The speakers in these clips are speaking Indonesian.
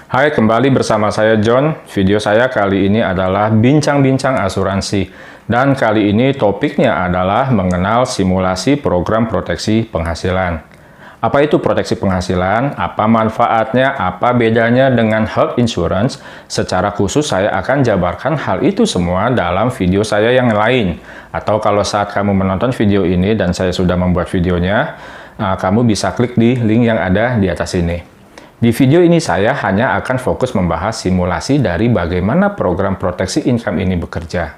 Hai, kembali bersama saya John. Video saya kali ini adalah bincang-bincang asuransi. Dan kali ini topiknya adalah mengenal simulasi program proteksi penghasilan. Apa itu proteksi penghasilan? Apa manfaatnya? Apa bedanya dengan health insurance? Secara khusus saya akan jabarkan hal itu semua dalam video saya yang lain. Atau kalau saat kamu menonton video ini dan saya sudah membuat videonya, kamu bisa klik di link yang ada di atas ini. Di video ini saya hanya akan fokus membahas simulasi dari bagaimana program proteksi income ini bekerja.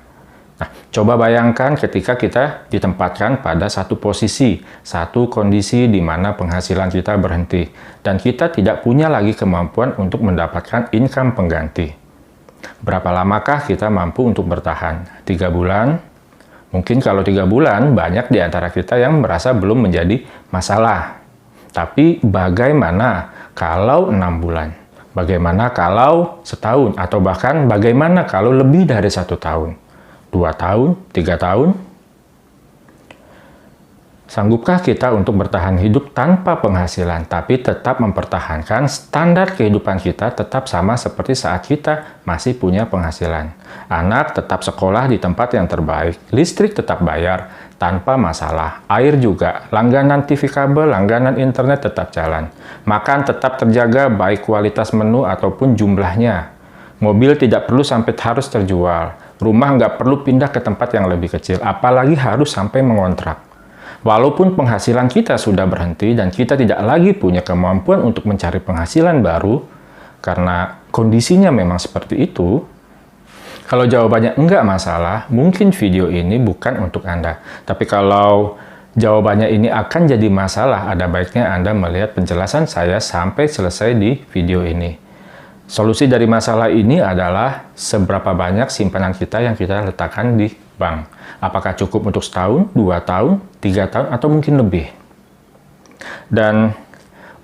Nah, coba bayangkan ketika kita ditempatkan pada satu posisi, satu kondisi di mana penghasilan kita berhenti, dan kita tidak punya lagi kemampuan untuk mendapatkan income pengganti. Berapa lamakah kita mampu untuk bertahan? 3 bulan? Mungkin kalau 3 bulan, banyak di antara kita yang merasa belum menjadi masalah. Tapi bagaimana kalau 6 bulan? Bagaimana kalau setahun? Atau bahkan bagaimana kalau lebih dari 1 tahun? 2 tahun? 3 tahun? Sanggupkah kita untuk bertahan hidup tanpa penghasilan, tapi tetap mempertahankan standar kehidupan kita tetap sama seperti saat kita masih punya penghasilan? Anak tetap sekolah di tempat yang terbaik, listrik tetap bayar tanpa masalah, air juga, langganan TV kabel, langganan internet tetap jalan, makan tetap terjaga baik kualitas menu ataupun jumlahnya, mobil tidak perlu sampai harus terjual, rumah nggak perlu pindah ke tempat yang lebih kecil, apalagi harus sampai mengontrak. Walaupun penghasilan kita sudah berhenti dan kita tidak lagi punya kemampuan untuk mencari penghasilan baru, karena kondisinya memang seperti itu, kalau jawabannya enggak masalah, mungkin video ini bukan untuk Anda. Tapi kalau jawabannya ini akan jadi masalah, ada baiknya Anda melihat penjelasan saya sampai selesai di video ini. Solusi dari masalah ini adalah seberapa banyak simpanan kita yang kita letakkan di bank. Apakah cukup untuk setahun, 2 tahun, 3 tahun, atau mungkin lebih. Dan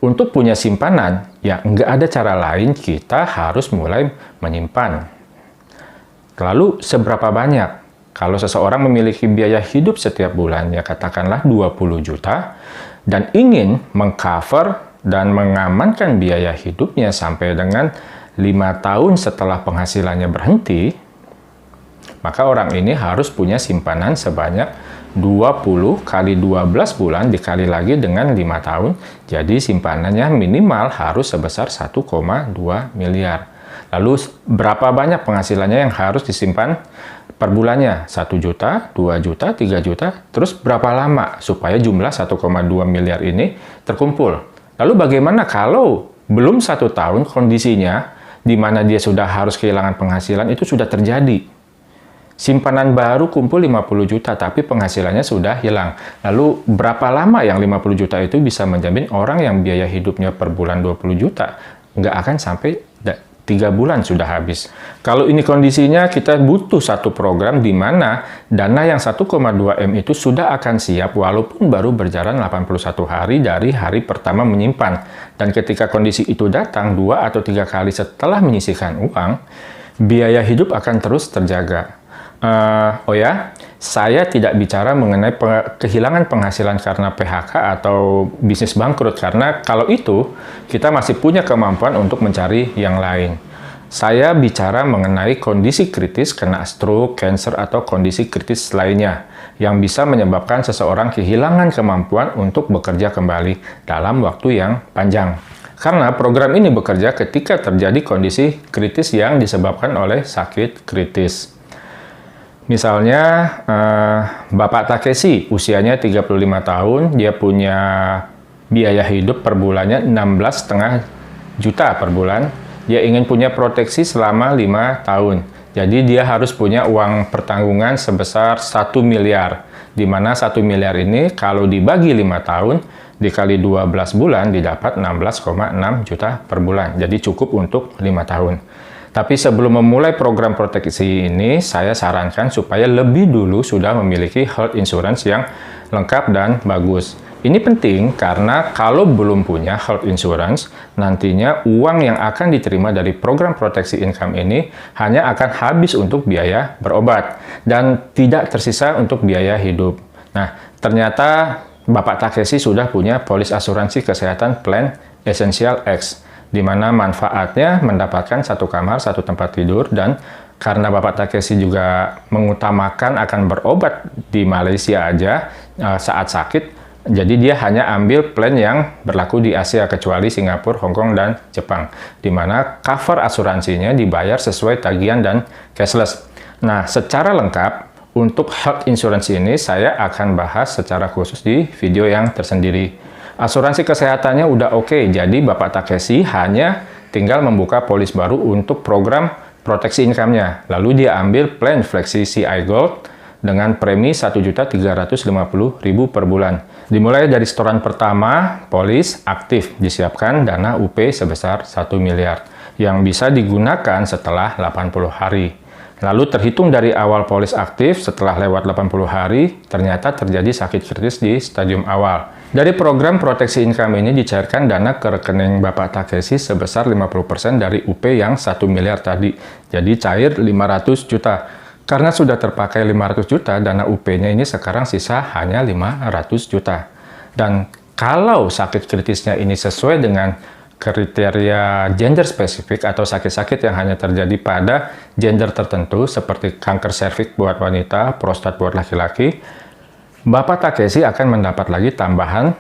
untuk punya simpanan, ya nggak ada cara lain, kita harus mulai menyimpan. Lalu seberapa banyak? Kalau seseorang memiliki biaya hidup setiap bulan, ya katakanlah 20 juta, dan ingin mengcover dan mengamankan biaya hidupnya sampai dengan 5 tahun setelah penghasilannya berhenti, maka orang ini harus punya simpanan sebanyak 20 kali 12 bulan dikali lagi dengan 5 tahun. Jadi simpanannya minimal harus sebesar 1,2 miliar. Lalu berapa banyak penghasilannya yang harus disimpan per bulannya? 1 juta, 2 juta, 3 juta. Terus berapa lama supaya jumlah 1,2 miliar ini terkumpul? Lalu bagaimana kalau belum 1 tahun kondisinya di mana dia sudah harus kehilangan penghasilan itu sudah terjadi? Simpanan baru kumpul 50 juta, tapi penghasilannya sudah hilang. Lalu berapa lama yang 50 juta itu bisa menjamin orang yang biaya hidupnya per bulan 20 juta? Nggak akan sampai 3 bulan sudah habis. Kalau ini kondisinya, kita butuh satu program di mana dana yang 1,2 M itu sudah akan siap walaupun baru berjalan 81 hari dari hari pertama menyimpan. Dan ketika kondisi itu datang 2 atau 3 kali setelah menyisihkan uang, biaya hidup akan terus terjaga. Saya tidak bicara mengenai kehilangan penghasilan karena PHK atau bisnis bangkrut, karena kalau itu kita masih punya kemampuan untuk mencari yang lain. Saya bicara mengenai kondisi kritis kena stroke, cancer, atau kondisi kritis lainnya yang bisa menyebabkan seseorang kehilangan kemampuan untuk bekerja kembali dalam waktu yang panjang. Karena program ini bekerja ketika terjadi kondisi kritis yang disebabkan oleh sakit kritis. Misalnya, Bapak Takeshi, usianya 35 tahun, dia punya biaya hidup per bulannya 16,5 juta per bulan. Dia ingin punya proteksi selama 5 tahun. Jadi dia harus punya uang pertanggungan sebesar 1 miliar. Di mana 1 miliar ini kalau dibagi 5 tahun, dikali 12 bulan, didapat 16,6 juta per bulan. Jadi cukup untuk 5 tahun. Tapi sebelum memulai program proteksi ini, saya sarankan supaya lebih dulu sudah memiliki health insurance yang lengkap dan bagus. Ini penting karena kalau belum punya health insurance, nantinya uang yang akan diterima dari program proteksi income ini hanya akan habis untuk biaya berobat dan tidak tersisa untuk biaya hidup. Nah, ternyata Bapak Takeshi sudah punya polis asuransi kesehatan plan Essential X. di mana manfaatnya mendapatkan satu kamar, satu tempat tidur, dan karena Bapak Takeshi juga mengutamakan akan berobat di Malaysia aja saat sakit, jadi dia hanya ambil plan yang berlaku di Asia kecuali Singapura, Hong Kong, dan Jepang, di mana cover asuransinya dibayar sesuai tagihan dan cashless. Nah, secara lengkap untuk health insurance ini saya akan bahas secara khusus di video yang tersendiri. Asuransi kesehatannya udah oke, jadi Bapak Takeshi hanya tinggal membuka polis baru untuk program proteksi income-nya. Lalu dia ambil plan Flexi CI Gold dengan premi Rp1.350.000 per bulan. Dimulai dari setoran pertama, polis aktif disiapkan dana UP sebesar 1 miliar yang bisa digunakan setelah 80 hari. Lalu terhitung dari awal polis aktif, setelah lewat 80 hari, ternyata terjadi sakit kritis di stadium awal. Dari program proteksi income ini dicairkan dana ke rekening Bapak Takeshi sebesar 50% dari UP yang 1 miliar tadi. Jadi cair 500 juta. Karena sudah terpakai 500 juta, dana UP-nya ini sekarang sisa hanya 500 juta. Dan kalau sakit kritisnya ini sesuai dengan kriteria gender spesifik atau sakit-sakit yang hanya terjadi pada gender tertentu seperti kanker serviks buat wanita, prostat buat laki-laki, Bapak Takeshi akan mendapat lagi tambahan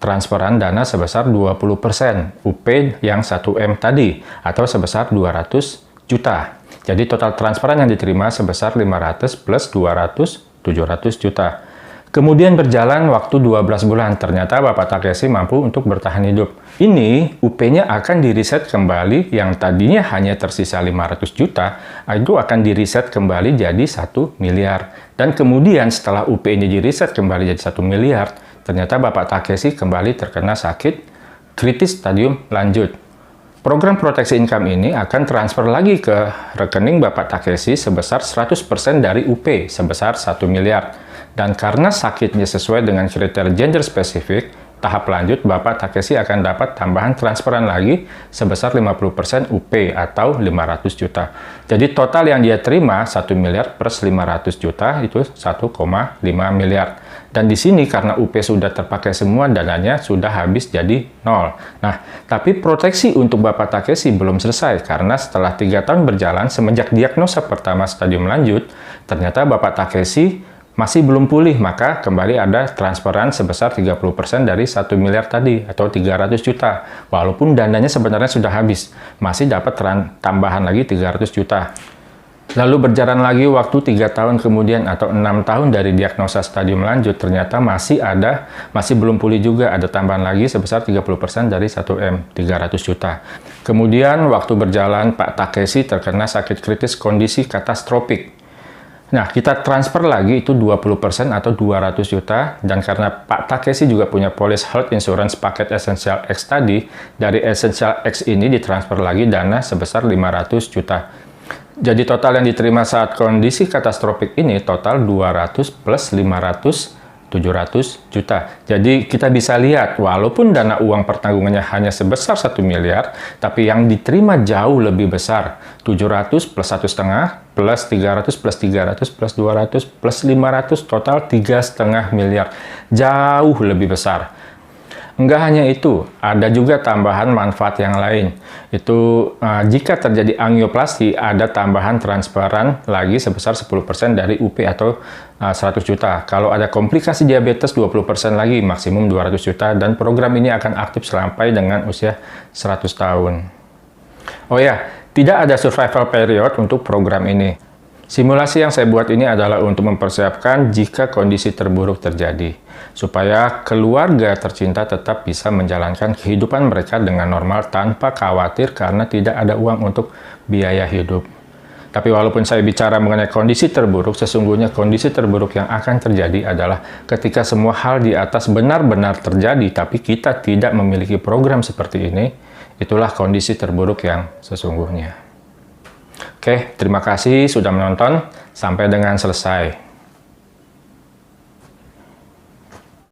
transferan dana sebesar 20% UP yang 1M tadi atau sebesar 200 juta. Jadi total transferan yang diterima sebesar 500 plus 200, 700 juta. Kemudian berjalan waktu 12 bulan, ternyata Bapak Takeshi mampu untuk bertahan hidup. Ini UP-nya akan diriset kembali, yang tadinya hanya tersisa 500 juta, itu akan diriset kembali jadi 1 miliar. Dan kemudian setelah UP ini diriset kembali jadi 1 miliar, ternyata Bapak Takeshi kembali terkena sakit kritis stadium lanjut. Program proteksi income ini akan transfer lagi ke rekening Bapak Takeshi sebesar 100% dari UP sebesar 1 miliar. Dan karena sakitnya sesuai dengan kriteria gender spesifik, tahap lanjut Bapak Takeshi akan dapat tambahan transferan lagi sebesar 50% UP atau 500 juta. Jadi total yang dia terima 1 miliar plus 500 juta itu 1,5 miliar. Dan di sini karena UP sudah terpakai semua, dananya sudah habis jadi 0. Nah, tapi proteksi untuk Bapak Takeshi belum selesai karena setelah 3 tahun berjalan semenjak diagnosa pertama stadium lanjut, ternyata Bapak Takeshi masih belum pulih, maka kembali ada transferan sebesar 30% dari 1 miliar tadi atau 300 juta. Walaupun dananya sebenarnya sudah habis, masih dapat tambahan lagi 300 juta. Lalu berjalan lagi waktu 3 tahun kemudian atau 6 tahun dari diagnosa stadium lanjut, ternyata masih belum pulih juga, ada tambahan lagi sebesar 30% dari 1M, 300 juta. Kemudian waktu berjalan Pak Takeshi terkena sakit kritis kondisi katastrofik. Nah, kita transfer lagi itu 20% atau 200 juta, dan karena Pak Takeshi juga punya polis health insurance paket Essential X tadi, dari Essential X ini ditransfer lagi dana sebesar 500 juta. Jadi total yang diterima saat kondisi katastrofik ini total 200 plus 500, 700 juta. Jadi kita bisa lihat, walaupun dana uang pertanggungannya hanya sebesar 1 miliar, tapi yang diterima jauh lebih besar. 700 plus 1,5 plus 300 plus 300 plus 200 plus 500, total 3,5 miliar. Jauh lebih besar. Enggak hanya itu, ada juga tambahan manfaat yang lain. Itu jika terjadi angioplasti, ada tambahan transferan lagi sebesar 10% dari UP atau 100 juta. Kalau ada komplikasi diabetes, 20% lagi, maksimum 200 juta. Dan program ini akan aktif sampai dengan usia 100 tahun. Oh ya, tidak ada survival period untuk program ini. Simulasi yang saya buat ini adalah untuk mempersiapkan jika kondisi terburuk terjadi, supaya keluarga tercinta tetap bisa menjalankan kehidupan mereka dengan normal tanpa khawatir karena tidak ada uang untuk biaya hidup. Tapi walaupun saya bicara mengenai kondisi terburuk, sesungguhnya kondisi terburuk yang akan terjadi adalah ketika semua hal di atas benar-benar terjadi, tapi kita tidak memiliki program seperti ini, itulah kondisi terburuk yang sesungguhnya. Oke, terima kasih sudah menonton. Sampai dengan selesai.